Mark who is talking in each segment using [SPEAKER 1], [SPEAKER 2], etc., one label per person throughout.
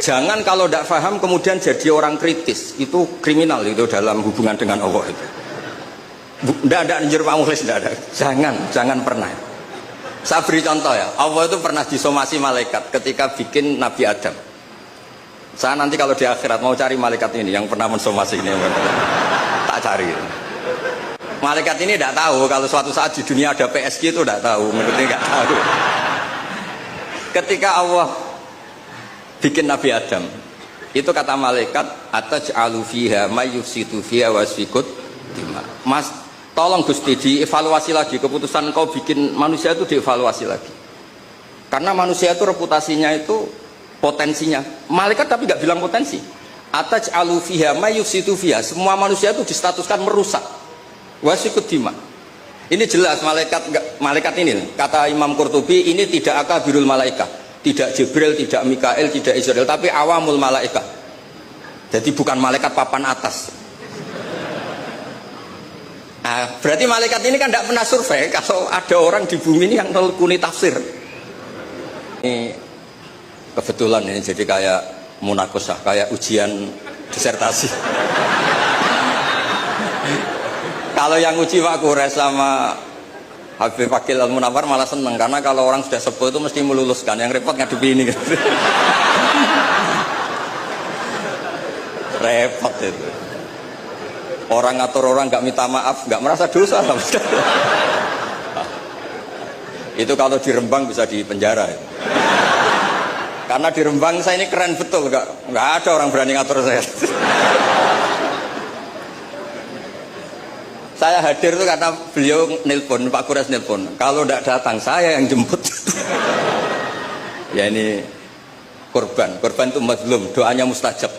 [SPEAKER 1] Jangan kalau tidak paham kemudian jadi orang kritis, itu kriminal itu dalam hubungan dengan Allah itu. Tidak ada anjur Pak Mukhlis, tidak ada. Jangan pernah. Saya beri contoh ya, Allah itu pernah disomasi malaikat ketika bikin Nabi Adam. Saya nanti kalau di akhirat mau cari malaikat ini yang pernah mensomasi ini, tak cari. Malaikat ini tidak tahu kalau suatu saat di dunia ada PSG itu tidak tahu, menurutnya nggak tahu. Ketika Allah bikin Nabi Adam, itu kata malaikat, ataj'alu fiha may yufsidu fiha wasfikut dima. Mas, tolong Gusti dievaluasi lagi keputusan kau bikin manusia itu, dievaluasi lagi. Karena manusia itu reputasinya itu potensinya. Malaikat tapi nggak bilang potensi. Ataj'alu fiha may yufsidu fiha. Semua manusia itu distatuskan merusak. Wasfikut dima. Ini jelas malaikat ini kata Imam Qurtubi, ini tidak akabirul malaikat, tidak Jibril, tidak Mikael, tidak Israel, tapi awamul malaikat. Jadi bukan malaikat papan atas. Nah, berarti malaikat ini kan tidak pernah survei kalau ada orang di bumi ini yang nelkuni tafsir. Ini kebetulan ini jadi kayak munakosah, kayak ujian disertasi. Kalau yang uji Pak Kures sama Habib Fakil Al-Munawar malah seneng, karena kalau orang sudah sepuh itu mesti meluluskan, yang repot ngadepi ini. Repot itu. Orang ngatur orang nggak minta maaf, nggak merasa dosa. Itu kalau di Rembang bisa di penjara. Karena di Rembang saya ini keren betul, nggak ada orang berani ngatur saya. Saya hadir itu karena beliau nelpon, Pak Kures nelpon. Kalau tidak datang saya yang jemput. Ya ini korban itu mazlum, doanya mustajab.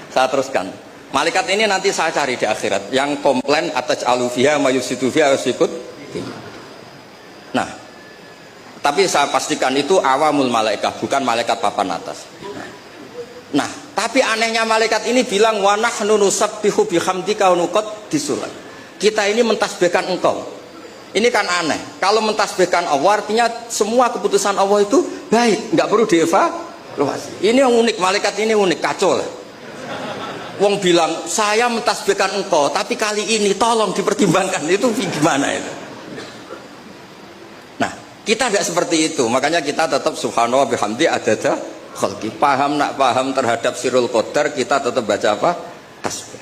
[SPEAKER 1] Saya teruskan. Malaikat ini nanti saya cari di akhirat. Yang komplain atas alufiha mayusitu fiha wasikut. Nah, tapi saya pastikan itu awamul malaikat, bukan malaikat papan atas. Nah, tapi anehnya malaikat ini bilang wa nahnu nusabbihu bihamdika wa nuqaddisulah. Kita ini mentasbihkan engkau. Ini kan aneh. Kalau mentasbihkan Allah artinya semua keputusan Allah itu baik, nggak perlu dievaluasi. Ini yang unik, malaikat ini unik, kacau lah. Wong bilang saya mentasbihkan engkau, tapi kali ini tolong dipertimbangkan. Itu gimana itu? Nah, kita tidak seperti itu. Makanya kita tetap subhanallah bihamdi adada khalqi. Paham terhadap sirul qadar, kita tetap baca apa? Tasbih.